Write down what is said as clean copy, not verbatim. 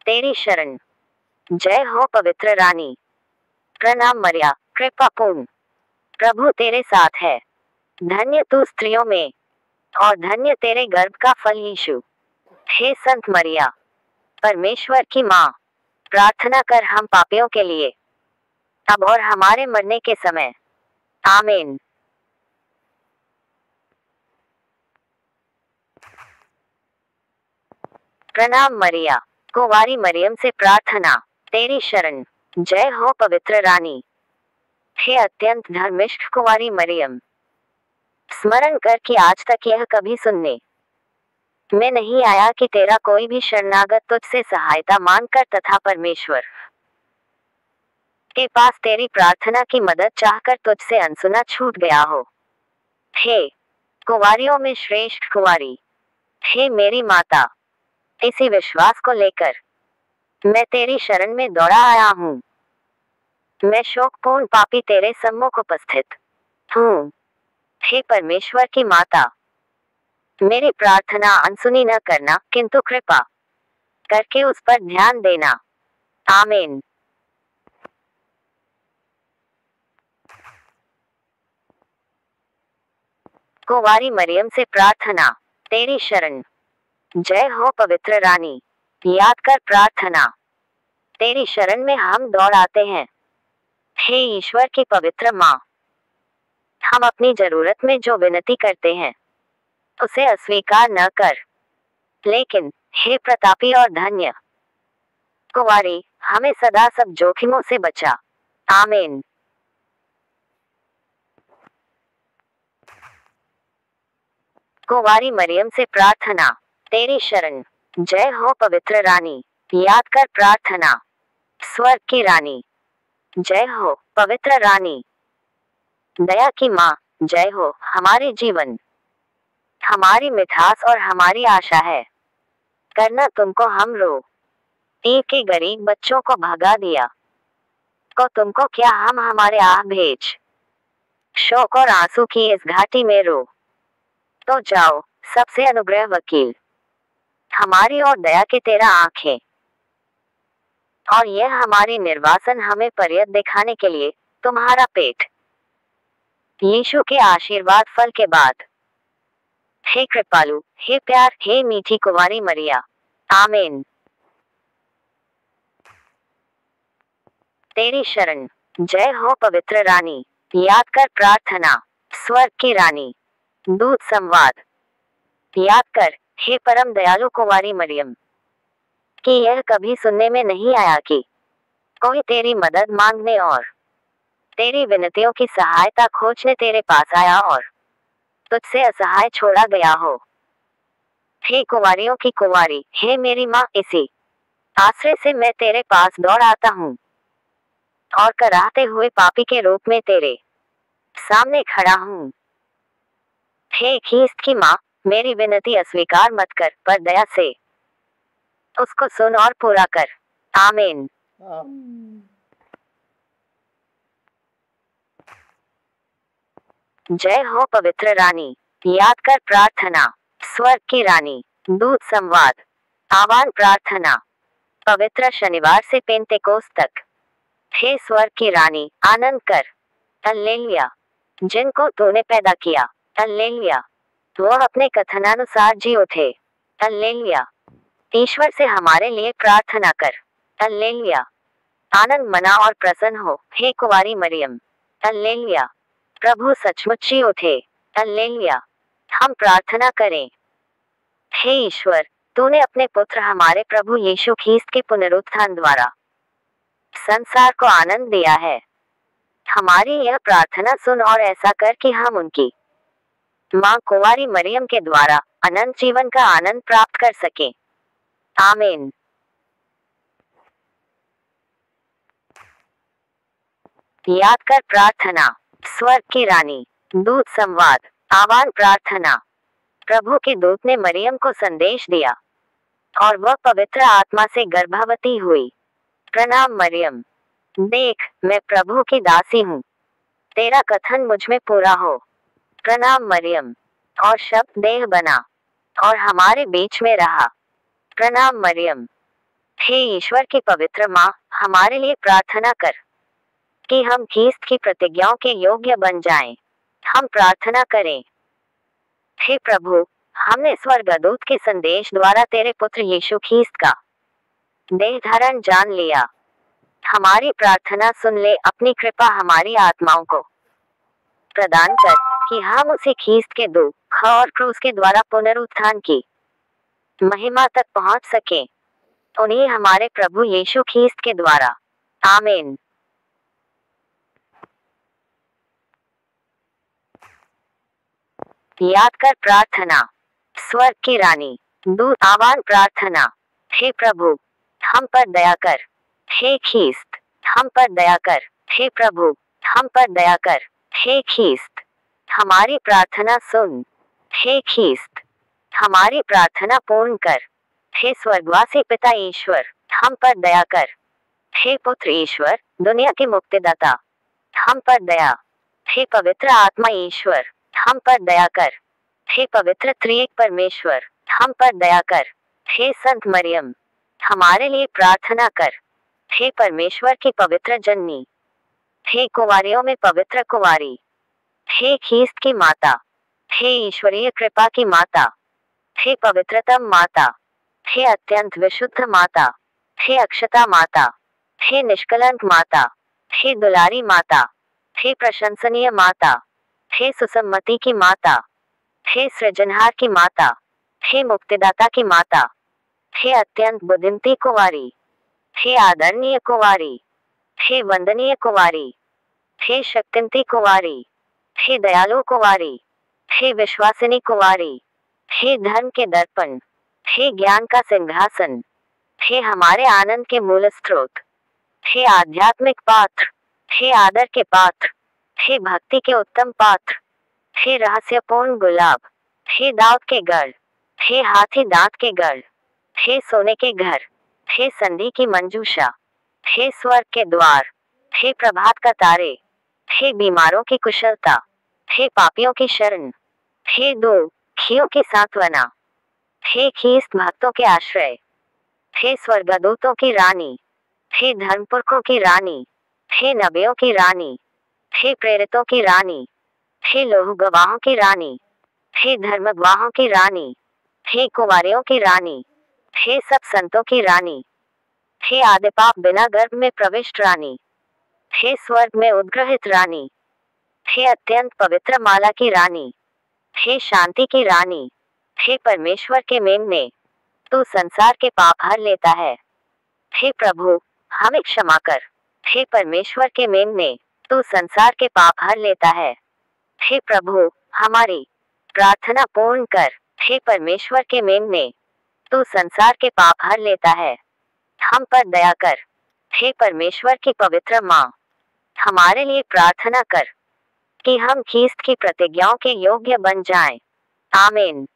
तेरी शरण। जय हो पवित्र रानी। प्रणाम मरिया, कृपा पूर्ण। प्रभु तेरे साथ है। धन्य तू स्त्रियों में, और धन्य तेरे गर्भ का फल यीशु। हे संत मरिया, परमेश्वर की माँ, प्रार्थना कर हम पापियों के लिए, अब और हमारे मरने के समय। आमीन। प्रणाम मरिया, कुंवारी मरियम से प्रार्थना। तेरी शरण। जय हो पवित्र रानी। हे अत्यंत धर्मिष्ठ कुंवारी मरियम, स्मरण कर कि आज तक यह कभी सुनने में नहीं आया कि तेरा कोई भी शरणागत तुझसे सहायता मांगकर तथा परमेश्वर के पास तेरी प्रार्थना की मदद चाहकर तुझसे अनसुना छूट गया हो। हे कुंवारियों में श्रेष्ठ कुंवारी, हे मेरी माता, इसी विश्वास को लेकर मैं तेरी शरण में दौड़ा आया हूँ। मैं शोकपूर्ण पापी तेरे सम्मुख उपस्थित हूँ। हे परमेश्वर की माता, मेरी प्रार्थना अनसुनी न करना, किंतु कृपा करके उस पर ध्यान देना। आमीन। कुंवारी मरियम से प्रार्थना। तेरी शरण। जय हो पवित्र रानी। याद कर प्रार्थना। तेरी शरण में हम दौड़ आते हैं। हे ईश्वर की पवित्र माँ, हम अपनी जरूरत में जो विनती करते हैं उसे अस्वीकार न कर, लेकिन हे प्रतापी और धन्य कुंवारी, हमें सदा सब जोखिमों से बचा। आमीन। कुंवारी मरियम से प्रार्थना। तेरी शरण। जय हो पवित्र रानी। याद कर प्रार्थना। स्वर्ग की रानी, जय हो पवित्र रानी, दया की माँ, जय हो हमारे जीवन, हमारी मिठास और हमारी आशा है। करना तुमको हम रो, तीर के गरीब बच्चों को भगा दिया, को तुमको क्या हम हमारे आह भेज, शोक और आंसू की इस घाटी में रो। तो जाओ सबसे अनुग्रह वकील, हमारी और दया के तेरा आंखें, और यह हमारी निर्वासन हमें पर्यत दिखाने के लिए तुम्हारा पेट। यीशु के आशीर्वाद फल के बाद। हे कृपालु, हे प्यार, हे मीठी कुंवारी मरिया। आमीन। तेरी शरण। जय हो पवित्र रानी। याद कर प्रार्थना। स्वर्ग की रानी, दूत संवाद। याद कर हे परम दयालु कुंवारी मरियम, कि यह कभी सुनने में नहीं आया कि कोई तेरी मदद मांगने और तेरी विनतियों की सहायता खोजने तेरे पास आया और तुझसे असहाय छोड़ा गया हो। हे कुंवारियों की कुंवारी, हे मेरी माँ, इसी आश्रय से मैं तेरे पास दौड़ आता हूँ और कराहते हुए पापी के रूप में तेरे सामने खड़ा हूँ। हे ख्रीस्त की माँ, मेरी विनती अस्वीकार मत कर, पर दया से उसको सुन और पूरा कर। आमीन। जय हो पवित्र रानी। याद कर प्रार्थना। स्वर्ग की रानी, दूत संवाद। आह्वान प्रार्थना। पवित्र शनिवार से पेंतेकोस्त तक। हे स्वर्ग की रानी, आनंद कर। हल्लेलुया। जिनको तूने पैदा किया, हल्लेलुया, वह अपने कथनानुसार जी उठे। हल्लेलुया। ईश्वर से हमारे लिए प्रार्थना कर। हल्लेलुया। आनंद मना और प्रसन्न हो, हे कुंवारी मरियम। हल्लेलुया। प्रभु सचमुच जी उठे। हल्लेलुया। हम प्रार्थना करें। हे ईश्वर, तूने अपने पुत्र हमारे प्रभु यीशु ख्रीस्त के पुनरुत्थान द्वारा संसार को आनंद दिया है। हमारी यह प्रार्थना सुन और ऐसा कर कि हम उनकी माँ कुंवारी मरियम के द्वारा अनंत जीवन का आनंद प्राप्त कर सकें। आमीन। याद कर प्रार्थना। स्वर्ग की रानी, दूत संवाद। आह्वान प्रार्थना। प्रभु के दूत ने मरियम को संदेश दिया और वह पवित्र आत्मा से गर्भवती हुई। प्रणाम मरियम, देख मैं प्रभु की दासी हूँ, तेरा कथन मुझ में पूरा हो। प्रणाम मरियम, और शब्द देह बना और हमारे बीच में रहा। प्रणाम मरियम, हे ईश्वर की पवित्र माँ, हमारे लिए प्रार्थना कर कि हम ख्रीस्त की प्रतिज्ञाओं के योग्य बन जाएं। हम प्रार्थना करें। हे प्रभु, हमने स्वर्गदूत के संदेश द्वारा तेरे पुत्र यीशु ख्रीस्त का देह धारण जान लिया। हमारी प्रार्थना सुन ले, अपनी कृपा हमारी आत्माओं को प्रदान कर कि हम उसी ख्रीस्त के दुख और क्रूस के द्वारा पुनरुत्थान की महिमा तक पहुंच सके। उन्हीं हमारे प्रभु यीशु ख्रीस्त के द्वारा, आमीन। याद कर प्रार्थना। स्वर्ग की रानी, दूत आह्वान प्रार्थना। हे प्रभु, हम पर दया कर। हे ख्रीस्त, हम पर दया कर। हे प्रभु, हम पर दया कर। हे ख्रीस्त, हमारी प्रार्थना सुन। हे ख्रीस्त, हमारी प्रार्थना पूर्ण कर। हे स्वर्गवासी पिता ईश्वर, हम पर दया कर। हे पुत्र ईश्वर, दुनिया के मुक्तिदाता, हम पर दया। हे पवित्र आत्मा ईश्वर, हम पर दया कर। हे पवित्र त्रिएक परमेश्वर, हम पर दया कर। हे संत मरियम, हमारे लिए प्रार्थना कर। हे परमेश्वर की पवित्र जननी, हे कुंवारियों में पवित्र कुंवारी, हे ख्रीस्त की माता, हे ईश्वरीय कृपा की माता, हे पवित्रतम माता, हे अत्यंत विशुद्ध माता, हे अक्षता माता, हे निष्कलंक माता, हे दुलारी माता, हे प्रशंसनीय माता, हे सुसम्मति की माता, हे सृजनहार की माता, हे मुक्तिदाता की माता, हे अत्यंत बुद्धिमती कुंवारी, हे आदरणीय कुंवारी, हे वंदनीय कुंवारी, हे शक्तिमती कुंवारी, हे दयालु कुंवारी, हे विश्वासिनी कुंवारी, हे धर्म के दर्पण, हे ज्ञान का सिंहासन, हे हमारे आनंद के मूल स्रोत, हे आध्यात्मिक पात्र, हे आदर के पात्र, हे भक्ति के उत्तम पात्र, हे रहस्यपूर्ण गुलाब, हे दाऊद के गढ़, हे हाथी दांत के गढ़, हे सोने के घर, हे संधि की मंजूषा, हे स्वर्ग के द्वार, हे प्रभात का तारे, हे बीमारों की कुशलता, हे पापियों की शरण, हे दुखियों की सांत्वना, हे ख्रीस्त भक्तों के आश्रय, हे स्वर्गदूतों की रानी, हे धर्मपुरखों की रानी, हे नबियों की रानी, हे प्रेरितों की रानी, हे लौह गवाहों की रानी, हे धर्म गवाहों की रानी, हे कुंवारियों की रानी, हे सब संतों की रानी, हे आदिपाप बिना गर्भ में प्रविष्ट रानी, हे स्वर्ग में उद्ग्रहित रानी, हे अत्यंत पवित्र माला की रानी, हे शांति की रानी, हे परमेश्वर के मेमने, तू संसार के पाप हर लेता है। हे प्रभु, हमें क्षमा कर। हे परमेश्वर के मेमने, तू संसार के पाप हर लेता है। हे प्रभु, हमारी प्रार्थना पूर्ण कर। हे परमेश्वर के मेमने, तू संसार के पाप हर लेता है। हम पर दया कर। हे परमेश्वर की पवित्र माँ, हमारे लिए प्रार्थना कर कि हम ख्रीस्त की प्रतिज्ञाओं के योग्य बन जाएं। आमीन।